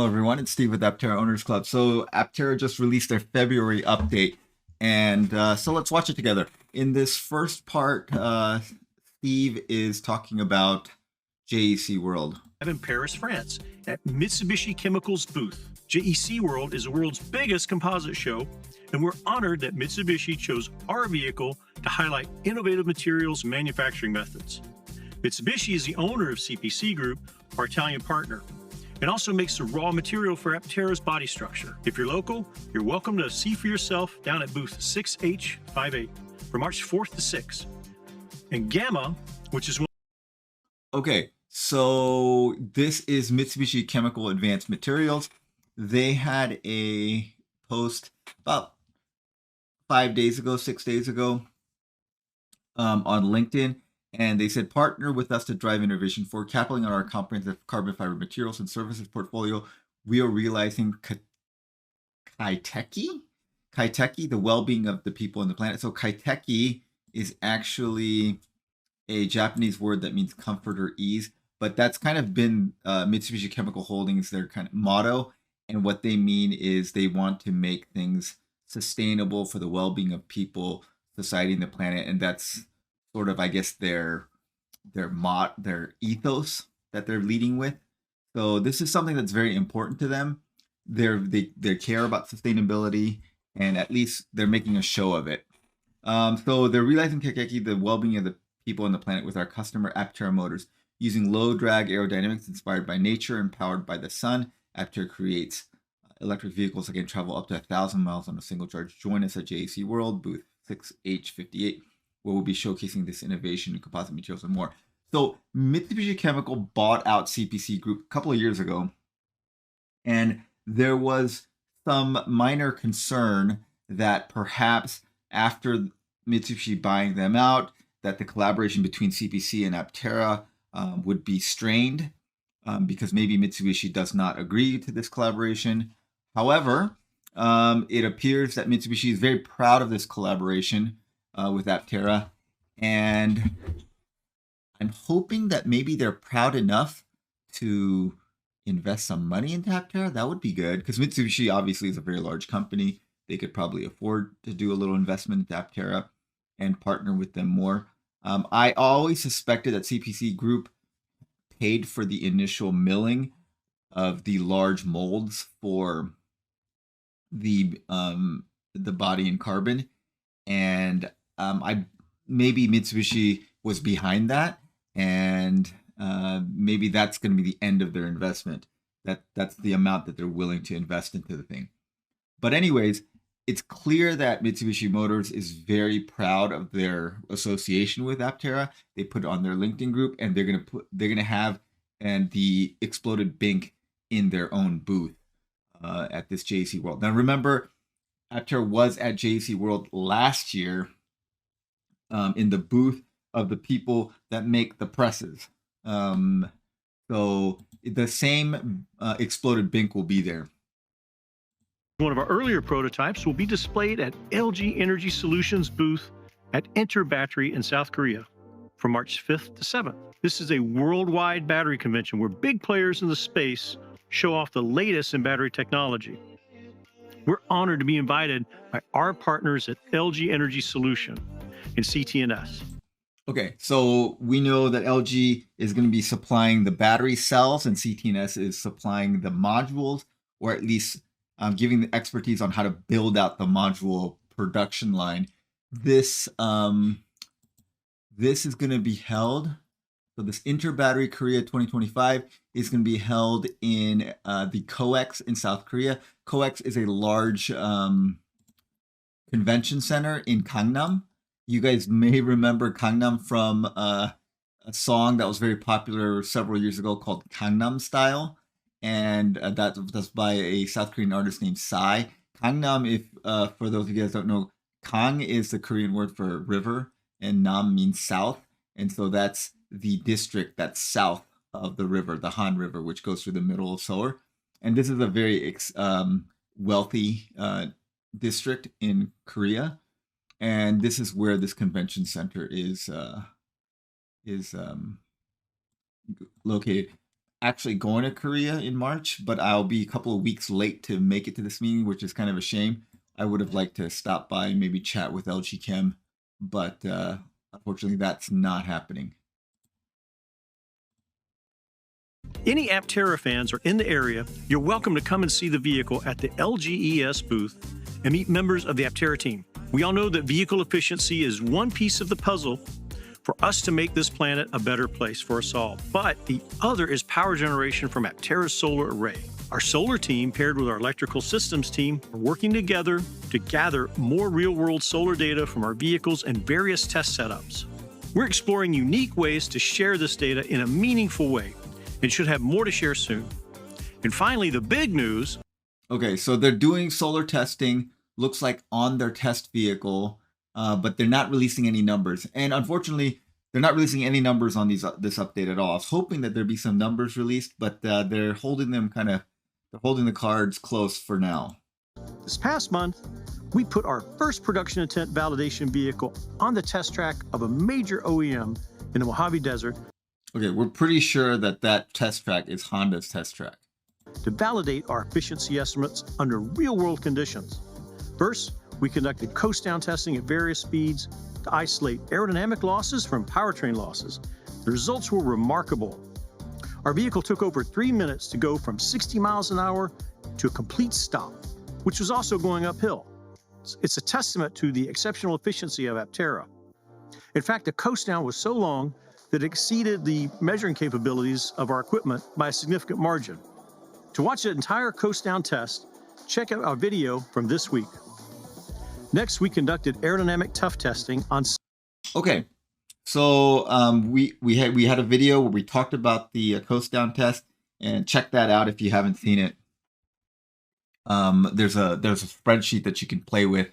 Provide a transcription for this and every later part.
Hello, everyone. It's Steve with Aptera Owners Club. So, Aptera just released their February update, and so let's watch it together. In this first part, Steve is talking about JEC World. I'm in Paris, France, at Mitsubishi Chemical's booth. JEC World is the world's biggest composite show, and we're honored that Mitsubishi chose our vehicle to highlight innovative materials and manufacturing methods. Mitsubishi is the owner of CPC Group, our Italian partner, and also makes the raw material for Aptera's body structure. If you're local, you're welcome to see for yourself down at booth 6H58 from March 4th to 6th. And Gamma, which is one. Okay, so this is Mitsubishi Chemical Advanced Materials. They had a post about 5 days ago, 6 days ago, on LinkedIn. And they said, partner with us to drive innovation forward, capitalizing on our comprehensive carbon fiber materials and services portfolio. We are realizing kaiteki, the well-being of the people on the planet. So kaiteki is actually a Japanese word that means comfort or ease, but that's kind of been Mitsubishi Chemical Holdings, their kind of motto. And what they mean is they want to make things sustainable for the well-being of people, society, and the planet. And that's sort of, I guess, their ethos that they're leading with. So this is something that's very important to them. They care about sustainability, and at least they're making a show of it. So they're realizing kaiteki, the well-being of the people on the planet, with our customer Aptera Motors. Using low drag aerodynamics inspired by nature and powered by the sun, Aptera creates electric vehicles that can travel up to 1,000 miles on a single charge. Join us at JEC World, booth 6H58. Where we'll be showcasing this innovation in composite materials and more. So Mitsubishi Chemical bought out CPC Group a couple of years ago, and there was some minor concern that perhaps after Mitsubishi buying them out, that the collaboration between CPC and Aptera would be strained because maybe Mitsubishi does not agree to this collaboration. However, it appears that Mitsubishi is very proud of this collaboration with Aptera, and I'm hoping that maybe they're proud enough to invest some money into Aptera. That would be good, because Mitsubishi obviously is a very large company. They could probably afford to do a little investment into Aptera and partner with them more. I always suspected that CPC Group paid for the initial milling of the large molds for the body in carbon, and I maybe Mitsubishi was behind that, and maybe that's going to be the end of their investment. That's the amount that they're willing to invest into the thing. But anyways, it's clear that Mitsubishi Motors is very proud of their association with Aptera. They put it on their LinkedIn group, and they're gonna have the exploded bink in their own booth at this JEC World. Now remember, Aptera was at JEC World last year in the booth of the people that make the presses. So the same exploded bink will be there. One of our earlier prototypes will be displayed at LG Energy Solutions booth at Enter Battery in South Korea from March 5th to 7th. This is a worldwide battery convention where big players in the space show off the latest in battery technology. We're honored to be invited by our partners at LG Energy Solution and CTNS. Okay, so we know that LG is going to be supplying the battery cells, and CTNS is supplying the modules, or at least giving the expertise on how to build out the module production line. This is going to be held. So this Interbattery Korea 2025 is going to be held in the COEX in South Korea. COEX is a large convention center in Gangnam. You guys may remember Gangnam from a song that was very popular several years ago called Gangnam Style. And that's by a South Korean artist named Psy. Gangnam, if for those of you guys don't know, Gang is the Korean word for river, and Nam means south. And so that's the district that's south of the river, the Han River, which goes through the middle of Seoul. And this is a very wealthy district in Korea. And this is where this convention center is located. actually going to Korea in March, but I'll be a couple of weeks late to make it to this meeting, which is kind of a shame. I would have liked to stop by and maybe chat with LG Chem, but unfortunately that's not happening. Any Aptera fans are in the area, you're welcome to come and see the vehicle at the LGES booth and meet members of the Aptera team. We all know that vehicle efficiency is one piece of the puzzle for us to make this planet a better place for us all. But the other is power generation from Aptera's solar array. Our solar team, paired with our electrical systems team, are working together to gather more real-world solar data from our vehicles and various test setups. We're exploring unique ways to share this data in a meaningful way and should have more to share soon. And finally, the big news. Okay, so they're doing solar testing, looks like on their test vehicle, but they're not releasing any numbers. And unfortunately, they're not releasing any numbers on this update at all. I was hoping that there'd be some numbers released, but they're holding them they're holding the cards close for now. This past month, we put our first production intent validation vehicle on the test track of a major OEM in the Mojave Desert. Okay, we're pretty sure that test track is Honda's test track. To validate our efficiency estimates under real-world conditions. First, we conducted coast-down testing at various speeds to isolate aerodynamic losses from powertrain losses. The results were remarkable. Our vehicle took over 3 minutes to go from 60 miles an hour to a complete stop, which was also going uphill. It's a testament to the exceptional efficiency of Aptera. In fact, the coast-down was so long that it exceeded the measuring capabilities of our equipment by a significant margin. To watch the entire coast-down test, check out our video from this week. Next, we conducted aerodynamic tuft testing on. Okay, so we had a video where we talked about the coast-down test, and check that out if you haven't seen it. There's a spreadsheet that you can play with,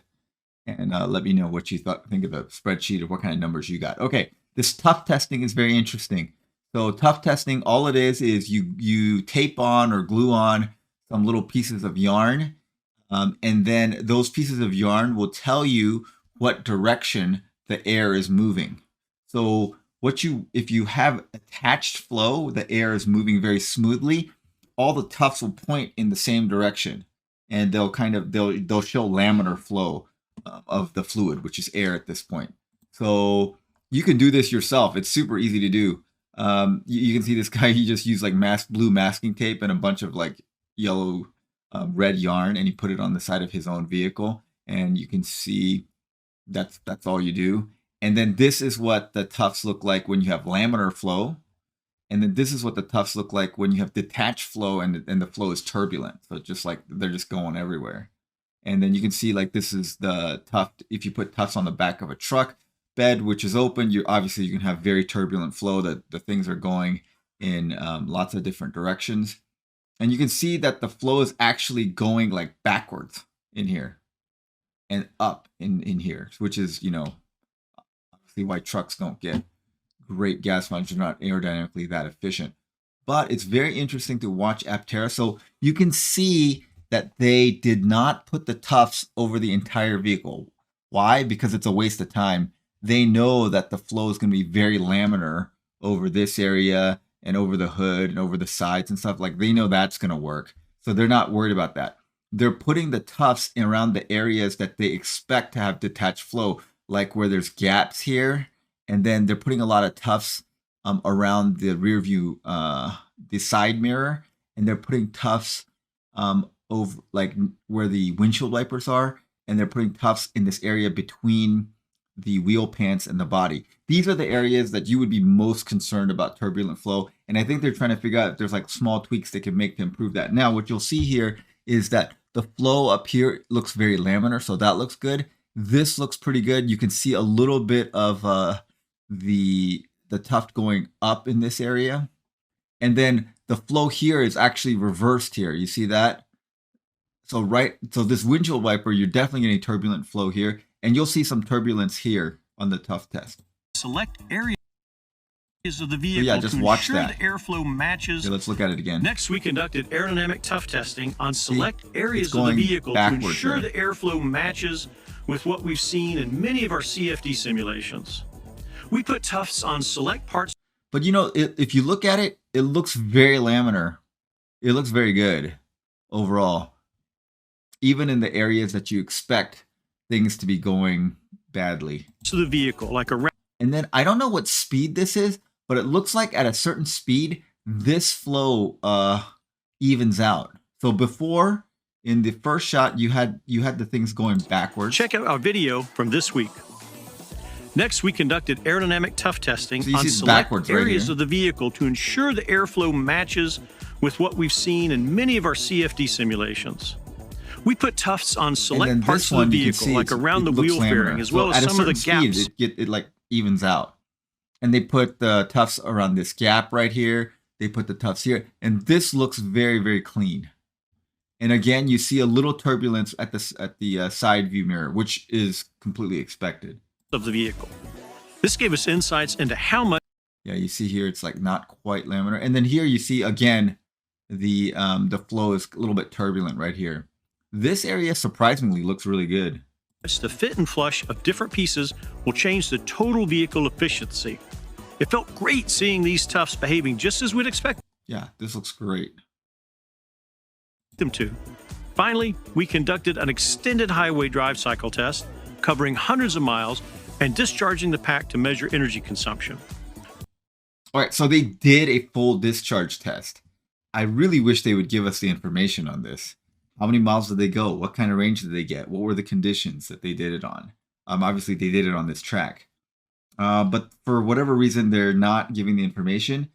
and let me know what you think of the spreadsheet or what kind of numbers you got. Okay. This tuft testing is very interesting. So tuft testing, all it is you tape on or glue on some little pieces of yarn, and then those pieces of yarn will tell you what direction the air is moving. So if you have attached flow, the air is moving very smoothly, all the tufts will point in the same direction, and they'll show laminar flow of the fluid, which is air at this point. So you can do this yourself. It's super easy to do. You can see this guy, he just used like blue masking tape and a bunch of like yellow, red yarn, and he put it on the side of his own vehicle. And you can see that's all you do. And then this is what the tufts look like when you have laminar flow. And then this is what the tufts look like when you have detached flow and the flow is turbulent. So just like they're just going everywhere. And then you can see like this is the tuft. If you put tufts on the back of a truck bed, which is open, you can have very turbulent flow, that the things are going in lots of different directions. And you can see that the flow is actually going like backwards in here and up in here, which is, obviously why trucks don't get great gas mileage. They're not aerodynamically that efficient. But it's very interesting to watch Aptera. So you can see that they did not put the tufts over the entire vehicle. Why? Because it's a waste of time. They know that the flow is going to be very laminar over this area and over the hood and over the sides and stuff. Like they know that's going to work. So they're not worried about that. They're putting the tufts around the areas that they expect to have detached flow, like where there's gaps here. And then they're putting a lot of tufts around the rear view, the side mirror. And they're putting tufts over like where the windshield wipers are. And they're putting tufts in this area between the wheel pants and the body. These are the areas that you would be most concerned about turbulent flow. And I think they're trying to figure out if there's like small tweaks they can make to improve that. Now, what you'll see here is that the flow up here looks very laminar. So that looks good. This looks pretty good. You can see a little bit of the tuft going up in this area. And then the flow here is actually reversed here. You see that? So this windshield wiper, you're definitely getting turbulent flow here. And you'll see some turbulence here on the tuft test. Select areas of the vehicle just to watch ensure that. the airflow matches. Okay, let's look at it again. Next, we conducted aerodynamic tuft testing on select areas of the going vehicle to backwards ensure there. the airflow matches with what we've seen in many of our CFD simulations. We put tufts on select parts. But if you look at it, it looks very laminar. It looks very good overall, even in the areas that you expect things to be going badly. To the vehicle, like a. And then I don't know what speed this is, but it looks like at a certain speed, this flow evens out. So before, in the first shot, you had the things going backwards. Check out our video from this week. Next, we conducted aerodynamic tuft testing on select areas of the vehicle to ensure the airflow matches with what we've seen in many of our CFD simulations. We put tufts on select parts of the vehicle, like around the wheel fairing, as well as some of the gaps. It like evens out. And they put the tufts around this gap right here. They put the tufts here. And this looks very, very clean. And again, you see a little turbulence at the side view mirror, which is completely expected. Of the vehicle. This gave us insights into how much. Yeah, you see here it's like not quite laminar. And then here you see again the flow is a little bit turbulent right here. This area surprisingly looks really good. The fit and flush of different pieces will change the total vehicle efficiency. It felt great seeing these tufts behaving just as we'd expect. Yeah, this looks great. Them to. Finally, we conducted an extended highway drive cycle test covering hundreds of miles and discharging the pack to measure energy consumption. All right, so they did a full discharge test. I really wish they would give us the information on this. How many miles did they go? What kind of range did they get? What were the conditions that they did it on? Obviously, they did it on this track. But for whatever reason, they're not giving the information.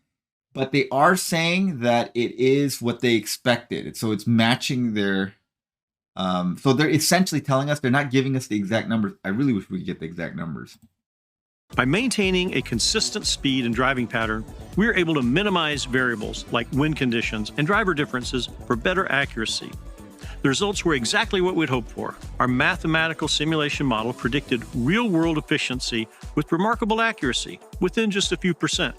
But they are saying that it is what they expected. So it's matching their... so they're essentially telling us, they're not giving us the exact numbers. I really wish we could get the exact numbers. By maintaining a consistent speed and driving pattern, we are able to minimize variables like wind conditions and driver differences for better accuracy. The results were exactly what we'd hoped for. Our mathematical simulation model predicted real-world efficiency with remarkable accuracy, within just a few percent.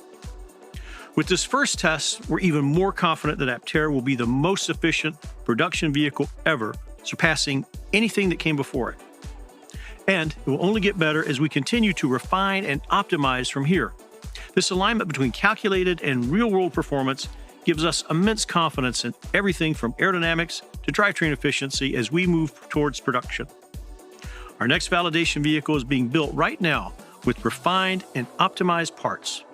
With this first test, we're even more confident that Aptera will be the most efficient production vehicle ever, surpassing anything that came before it. And it will only get better as we continue to refine and optimize from here. This alignment between calculated and real-world performance gives us immense confidence in everything from aerodynamics to drivetrain efficiency as we move towards production. Our next validation vehicle is being built right now with refined and optimized parts.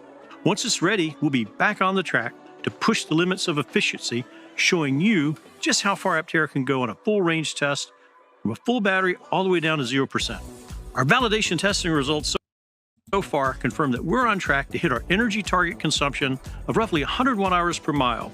Once it's ready, we'll be back on the track to push the limits of efficiency, showing you just how far Aptera can go on a full range test from a full battery all the way down to 0%. Our validation testing results so far confirm that we're on track to hit our energy target consumption of roughly 100 watt-hours per mile.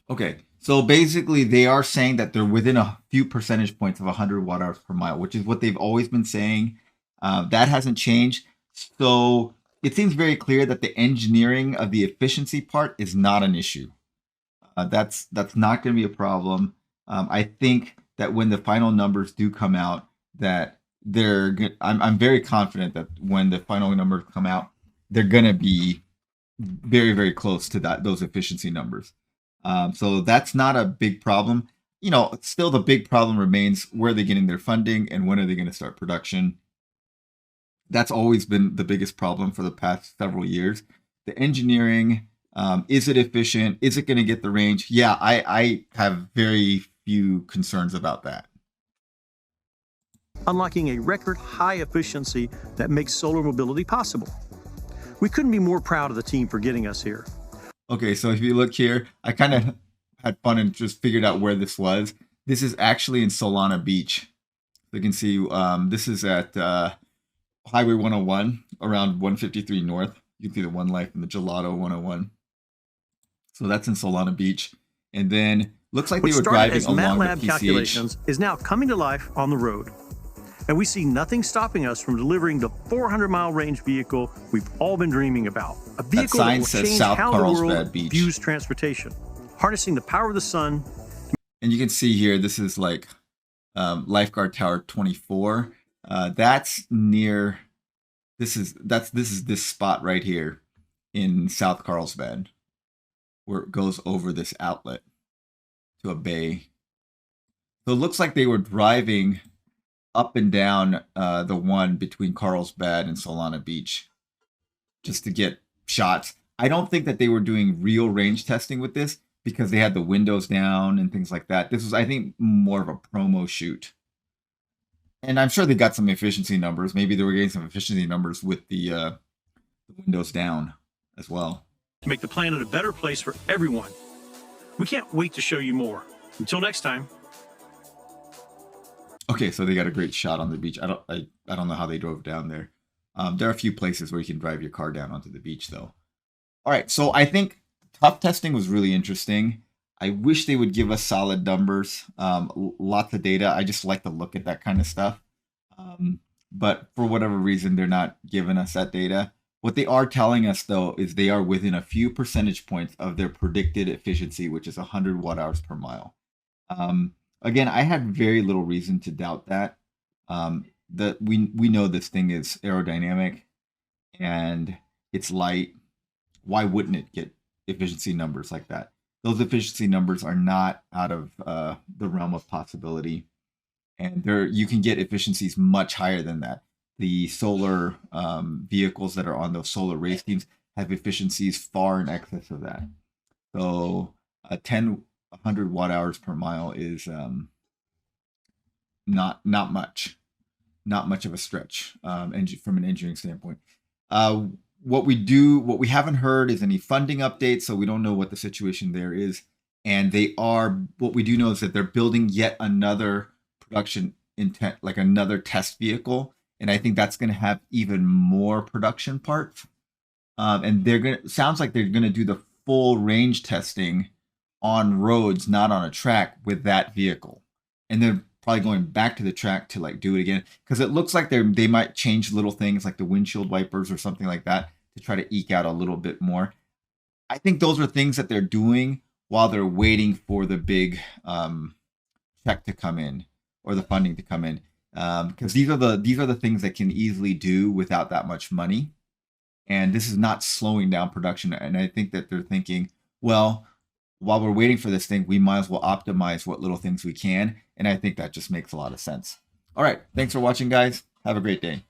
Okay, so basically they are saying that they're within a few percentage points of 100 watt-hours per mile, which is what they've always been saying. That hasn't changed. So it seems very clear that the engineering of the efficiency part is not an issue. That's not going to be a problem. I think that when the final numbers do come out, that I'm very confident that when the final numbers come out, they're going to be very, very close to those efficiency numbers. So that's not a big problem. You know, still the big problem remains, where are they getting their funding and when are they going to start production? That's always been the biggest problem for the past several years. The engineering, is it efficient? Is it going to get the range? Yeah, I have very few concerns about that. Unlocking a record high efficiency that makes solar mobility possible. We couldn't be more proud of the team for getting us here. Okay, so if you look here, I kind of had fun and just figured out where this was. This is actually in Solana Beach. You can see this is at Highway 101, around 153 North. You can see the One Life and the Gelato 101. So that's in Solana Beach. And then looks like they were driving along the PCH. Calculations is now coming to life on the road. And we see nothing stopping us from delivering the 400-mile range vehicle we've all been dreaming about. A vehicle that will change how the world views transportation, harnessing the power of the sun. And you can see here, this is like Lifeguard Tower 24. That's near, this is this spot right here in South Carlsbad, where it goes over this outlet to a bay. So it looks like they were driving up and down the one between Carlsbad and Solana Beach just to get shots. I don't think that they were doing real range testing with this because they had the windows down and things like that. This was, I think, more of a promo shoot. And I'm sure they got some efficiency numbers. Maybe they were getting some efficiency numbers with the windows down as well. To make the planet a better place for everyone. We can't wait to show you more. Until next time. Okay, so they got a great shot on the beach. I don't know how they drove down there. There are a few places where you can drive your car down onto the beach, though. All right, so I think tuft testing was really interesting. I wish they would give us solid numbers, lots of data. I just like to look at that kind of stuff. But for whatever reason, they're not giving us that data. What they are telling us, though, is they are within a few percentage points of their predicted efficiency, which is 100 watt hours per mile. Again, I had very little reason to doubt that. That we know this thing is aerodynamic and it's light. Why wouldn't it get efficiency numbers like that? Those efficiency numbers are not out of the realm of possibility, and you can get efficiencies much higher than that. The solar vehicles that are on those solar race teams have efficiencies far in excess of that. So a 100 watt hours per mile is not much of a stretch from an engineering standpoint. What we haven't heard is any funding updates, so we don't know what the situation there is. And what we do know is that they're building yet another production intent, like another test vehicle. And I think that's going to have even more production parts. And sounds like they're going to do the full range testing on roads, not on a track, with that vehicle. And they're probably going back to the track to like do it again, because it looks like they might change little things like the windshield wipers or something like that to try to eke out a little bit more. I think those are things that they're doing while they're waiting for the big check to come in or the funding to come in, because these are the things that can easily do without that much money. And this is not slowing down production. And I think that they're thinking, well, while we're waiting for this thing, we might as well optimize what little things we can. And I think that just makes a lot of sense. All right. Thanks for watching, guys. Have a great day.